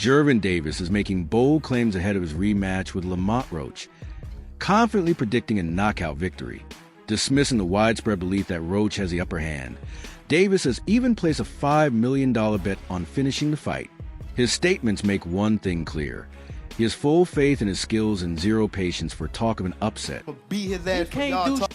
Gervonta Davis is making bold claims ahead of his rematch with Lamont Roach, confidently predicting a knockout victory. Dismissing the widespread belief that Roach has the upper hand, Davis has even placed a $5 million bet on finishing the fight. His statements make one thing clear. He has full faith in his skills and zero patience for talk of an upset. Beat his ass. He can't do for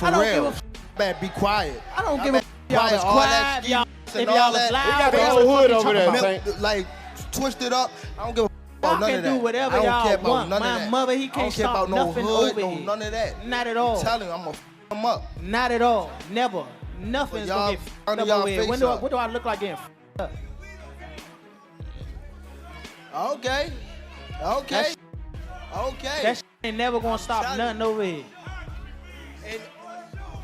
I don't real. give Man, be quiet. I don't give a y'all was all that quiet. Y'all, and if all y'all was that. loud, They got the that's whole what hood you over talking there, about. Tank. Like, twisted up. I don't give a Y'all about none can of that. do whatever I don't y'all care about want. none of My that. mother, he I don't can't care stop about no nothing hood, over no here. none of that. Not at all. I'm telling you, I'm gonna him up. Not at all. Never. Nothing's Y'all gonna get under up y'all over here. face up. What do I look like getting up? Okay. Okay. Okay. That ain't never gonna stop nothing over here. And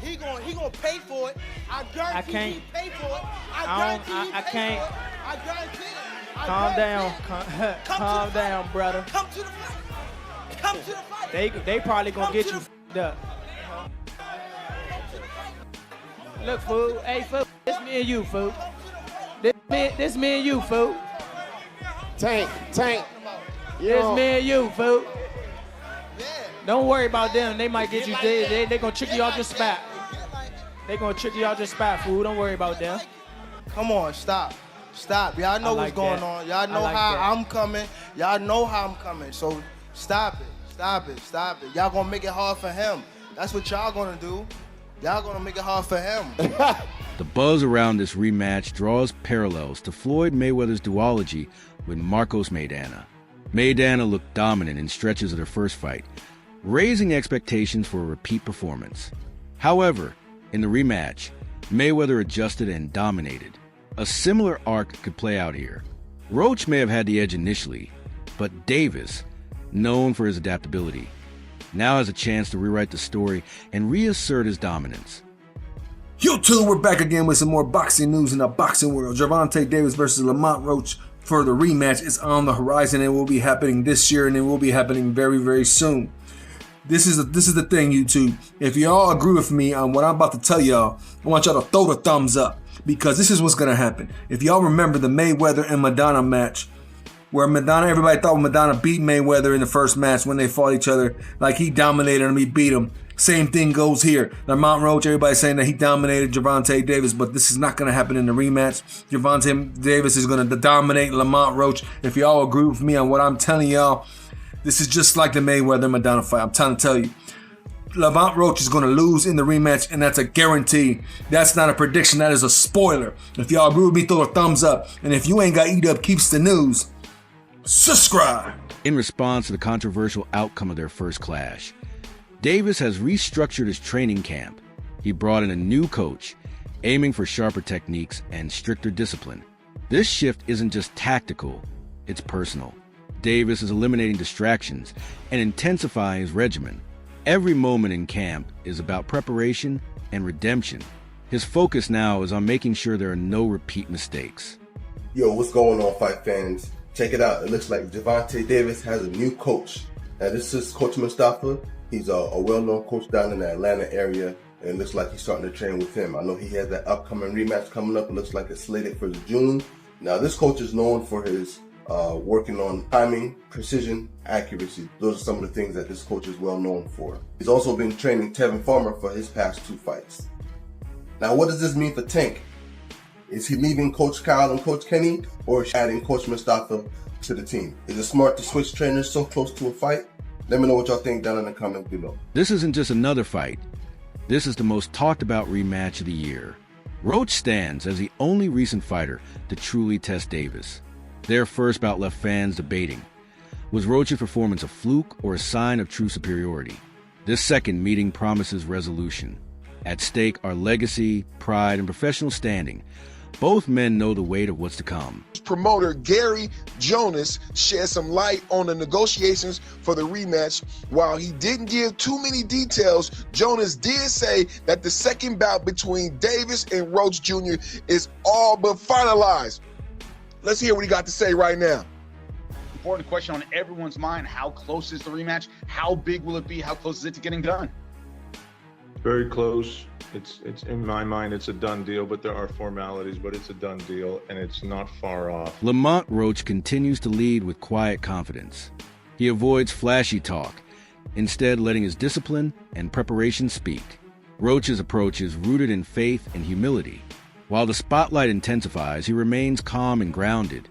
he gonna pay for it. I guarantee I can't. he pay for it. I can't. I guarantee it. Calm down. Calm down, brother. Come to the fight. Come to the fight. They probably gonna get you up. Look, fool. Hey, fool. This me and you, fool. This me and you, fool. Tank. This me and you, fool. Yeah. Don't worry about them. They might get you. They gonna trick you out your spot. They gonna trick you out your spot, fool. Don't worry about them. Come on, stop. Stop. Y'all know what's like going that. on. Y'all know I like how that. I'm coming. Y'all know how I'm coming. So stop it. Stop it. Stop it. Y'all gonna make it hard for him. That's what y'all gonna do. Y'all gonna make it hard for him. The buzz around this rematch draws parallels to Floyd Mayweather's duology with Marcos Maidana. Maidana looked dominant in stretches of their first fight, raising expectations for a repeat performance. However, in the rematch, Mayweather adjusted and dominated. A similar arc could play out here. Roach may have had the edge initially, but Davis, known for his adaptability, now has a chance to rewrite the story and reassert his dominance. YouTube, we're back again with some more boxing news in the boxing world. Gervonta Davis versus Lamont Roach for the rematch is on the horizon. It will be happening this year, and it will be happening very, very soon. This is the thing, YouTube. If y'all agree with me on what I'm about to tell y'all, I want y'all to throw the thumbs up, because this is what's gonna happen. If y'all remember the Mayweather and Maidana match, where everybody thought Maidana beat Mayweather in the first match when they fought each other, like he dominated him, he beat him. Same thing goes here. Lamont Roach, everybody's saying that he dominated Gervonta Davis, but this is not going to happen in the rematch. Gervonta Davis is going to dominate Lamont Roach. If y'all agree with me on what I'm telling y'all, this is just like the Mayweather-Maidana fight. I'm trying to tell you. Lamont Roach is going to lose in the rematch, and that's a guarantee. That's not a prediction. That is a spoiler. If y'all agree with me, throw a thumbs up. And if you ain't got Eat Up Keeps the News, subscribe. In response to the controversial outcome of their first clash, Davis has restructured his training camp. He brought in a new coach, aiming for sharper techniques and stricter discipline. This shift isn't just tactical, it's personal. Davis is eliminating distractions and intensifying his regimen. Every moment in camp is about preparation and redemption. His focus now is on making sure there are no repeat mistakes. Yo, what's going on, fight fans? Check it out. It looks like Gervonta Davis has a new coach. Now, this is Coach Mustafa. He's a well-known coach down in the Atlanta area, and it looks like he's starting to train with him. I know he has that upcoming rematch coming up. It looks like it's slated for June. Now, this coach is known for his working on timing, precision, accuracy. Those are some of the things that this coach is well known for. He's also been training Tevin Farmer for his past 2 fights. Now, what does this mean for Tank? Is he leaving Coach Kyle and Coach Kenny, or adding Coach Mustafa to the team? Is it smart to switch trainers so close to a fight? Let me know what y'all think down in the comments below. This isn't just another fight. This is the most talked about rematch of the year. Roach stands as the only recent fighter to truly test Davis. Their first bout left fans debating. Was Roach's performance a fluke or a sign of true superiority? This second meeting promises resolution. At stake are legacy, pride, and professional standing. Both men know the weight of what's to come. Promoter Gary Jonas shed some light on the negotiations for the rematch. While he didn't give too many details, Jonas did say that the second bout between Davis and Roach Jr. is all but finalized. Let's hear what he got to say right now. Important question on everyone's mind. How close is the rematch? How big will it be? How close is it to getting done? Very close. It's in my mind, it's a done deal, but there are formalities, but it's a done deal, and it's not far off. Lamont Roach continues to lead with quiet confidence. He avoids flashy talk, instead letting his discipline and preparation speak. Roach's approach is rooted in faith and humility. While the spotlight intensifies, he remains calm and grounded,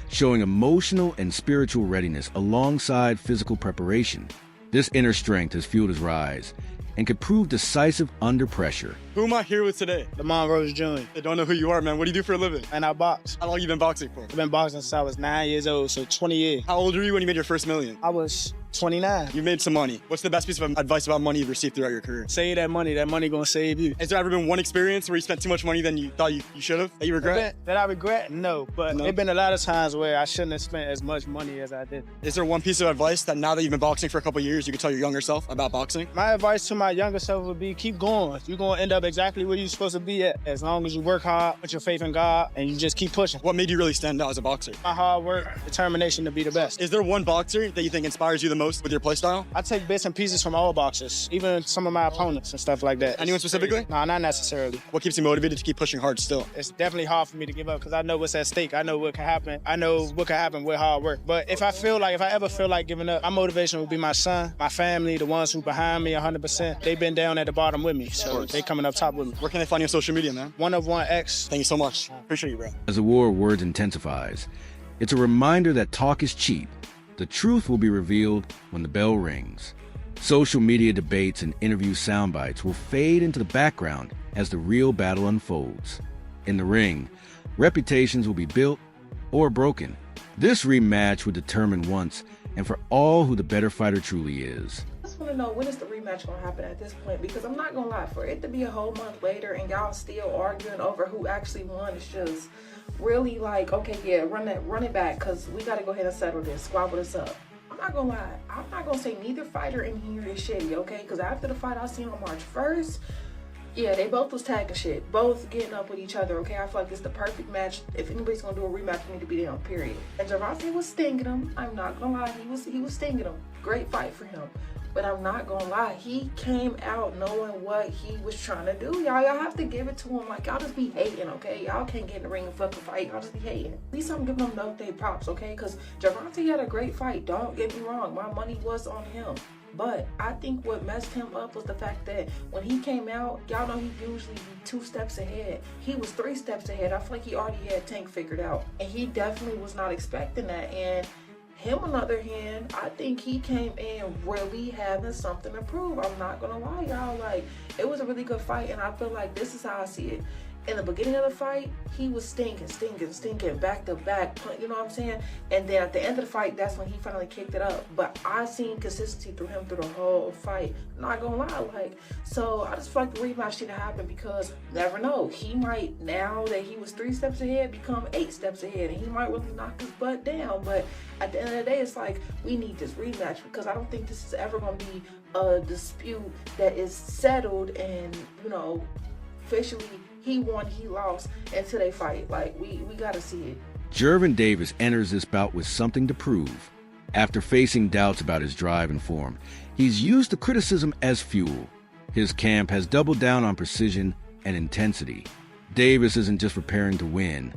showing emotional and spiritual readiness alongside physical preparation. This inner strength has fueled his rise and could prove decisive under pressure. Who am I here with today? Lamont Roach Jr. I don't know who you are, man. What do you do for a living? And I box. How long you been boxing for? I've been boxing since I was 9 years old, so 20 years. How old were you when you made your first million? I was 29. You made some money. What's the best piece of advice about money you've received throughout your career? Save that money gonna save you. Has there ever been one experience where you spent too much money than you thought you should have, that you regret? That I regret? No, but there's been a lot of times where I shouldn't have spent as much money as I did. Is there one piece of advice that now that you've been boxing for a couple of years, you could tell your younger self about boxing? My advice to my younger self would be keep going. You're gonna end up exactly where you're supposed to be at. As long as you work hard, put your faith in God, and you just keep pushing. What made you really stand out as a boxer? My hard work, determination to be the best. Is there one boxer that you think inspires you the most with your play style? I take bits and pieces from all boxers, even some of my opponents and stuff like that. Anyone specifically? No, not necessarily. What keeps you motivated to keep pushing hard still? It's definitely hard for me to give up because I know what's at stake. I know what can happen. I know what can happen with hard work. But if I ever feel like giving up, my motivation will be my son, my family, the ones who behind me 100%. They've been down at the bottom with me, so they coming up top with me. Where can they find you on social media, man? 1of1X. Thank you so much. Appreciate you, bro. As the war of words intensifies, it's a reminder that talk is cheap. The truth will be revealed when the bell rings. Social media debates and interview soundbites will fade into the background as the real battle unfolds. In the ring, reputations will be built or broken. This rematch will determine once and for all who the better fighter truly is. I just want to know, when is the rematch going to happen at this point? Because I'm not going to lie, for it to be a whole month later and y'all still arguing over who actually won, it's just really like, okay, yeah, run it back, because we got to go ahead and settle this, squabble this up. I'm not gonna lie, I'm not gonna say neither fighter in here is shitty, okay? Because after the fight I seen on March 1st, yeah, they both was tagging shit, both getting up with each other, okay? I feel like it's the perfect match. If anybody's gonna do a rematch, we need to be down, period. And Gervonta was stinging him. I'm not gonna lie, he was stinging him. Great fight for him. But I'm not gonna lie, he came out knowing what he was trying to do. Y'all have to give it to him. Like, y'all just be hating, okay? Y'all can't get in the ring and fucking fight. Y'all just be hating. At least I'm giving them they props, okay? Because Gervonta had a great fight. Don't get me wrong. My money was on him. But I think what messed him up was the fact that when he came out, y'all know he usually be 2 steps ahead. He was 3 steps ahead. I feel like he already had Tank figured out. And he definitely was not expecting that. And him, on the other hand, I think he came in really having something to prove. I'm not gonna lie, y'all. Like, it was a really good fight, and I feel like this is how I see it. In the beginning of the fight, he was stinking, back to back, you know what I'm saying? And then at the end of the fight, that's when he finally kicked it up. But I seen consistency through him through the whole fight. Not gonna lie, like, so I just feel like the rematch should happen because never know. He might, now that he was 3 steps ahead, become 8 steps ahead, and he might really knock his butt down. But at the end of the day, it's like, we need this rematch because I don't think this is ever gonna be a dispute that is settled and, you know, officially he won, he lost until they fight. Like, we gotta see it. Gervonta Davis enters this bout with something to prove. After facing doubts about his drive and form, he's used the criticism as fuel. His camp has doubled down on precision and intensity. Davis isn't just preparing to win,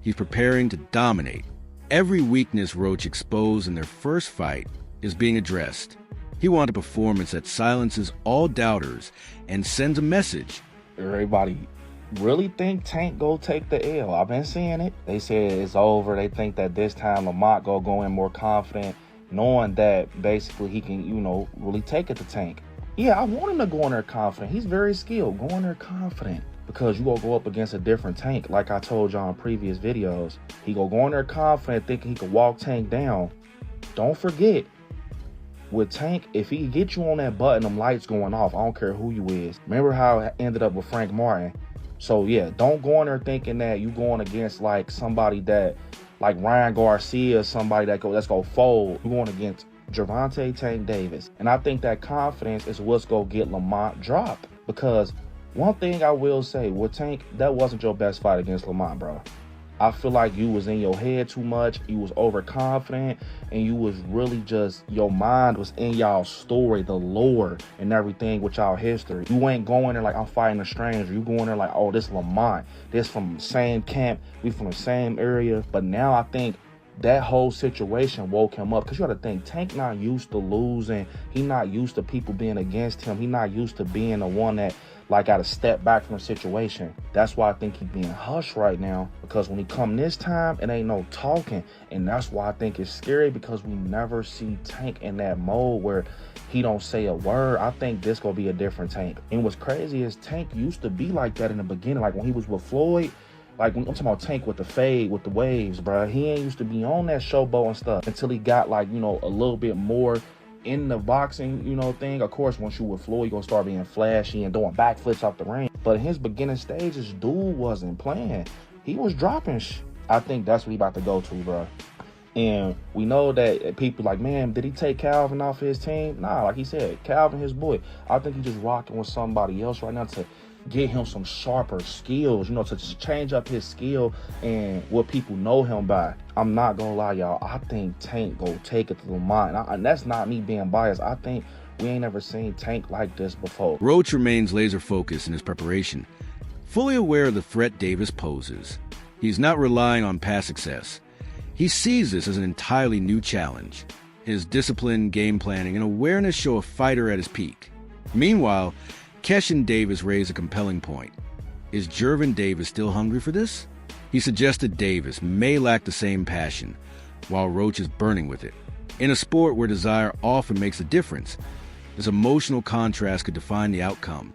he's preparing to dominate. Every weakness Roach exposed in their first fight is being addressed. He wants a performance that silences all doubters and sends a message. Everybody really think Tank go take the L. I've been seeing it. They said it's over. They think that this time Lamont go in more confident, knowing that basically he can, you know, really take it to Tank. Yeah, I want him to go in there confident. He's very skilled. Go in there confident because you gonna go up against a different Tank. Like I told y'all in previous videos, he go in there confident, thinking he can walk Tank down. Don't forget, with Tank, if he get you on that button, them lights going off. I don't care who you is. Remember how it ended up with Frank Martin? So yeah, don't go in there thinking that you going against like somebody that, like Ryan Garcia, somebody that's gonna fold. You going against Gervonta Tank Davis. And I think that confidence is what's gonna get Lamont dropped. Because one thing I will say, with Tank, that wasn't your best fight against Lamont, bro. I feel like you was in your head too much, you was overconfident, and you was really just, your mind was in y'all story, the lore and everything with y'all history. You ain't going there like, I'm fighting a stranger. You going there like, oh, this Lamont, this from the same camp, we from the same area. But now I think that whole situation woke him up, because you got to think, Tank not used to losing. He not used to people being against him. He not used to being the one that like got to step back from the situation. That's why I think he being hushed right now, because when he come this time, it ain't no talking. And that's why I think it's scary, because we never see Tank in that mode where he don't say a word. I think this gonna be a different Tank. And what's crazy is Tank used to be like that in the beginning, like when he was with Floyd. Like, when I'm talking about Tank with the fade, with the waves, bro. He ain't used to be on that showboat and stuff until he got, like, you know, a little bit more in the boxing, you know, thing. Of course, once you with Floyd, you gonna start being flashy and doing backflips off the ring. But in his beginning stages, dude wasn't playing. He was dropping I think that's what he about to go to, bro. And we know that people like, man, did he take Calvin off his team? Nah, like he said, Calvin his boy. I think he's just rocking with somebody else right now to get him some sharper skills, you know, to just change up his skill and what people know him by. I'm not gonna lie, y'all. I think Tank go take it to Lamont. And that's not me being biased. I think we ain't ever seen Tank like this before. Roach remains laser focused in his preparation, fully aware of the threat Davis poses. He's not relying on past success. He sees this as an entirely new challenge. His discipline, game planning, and awareness show a fighter at his peak. Meanwhile, Keshin Davis raised a compelling point. Is Gervonta Davis still hungry for this? He suggested Davis may lack the same passion, while Roach is burning with it. In a sport where desire often makes a difference, this emotional contrast could define the outcome.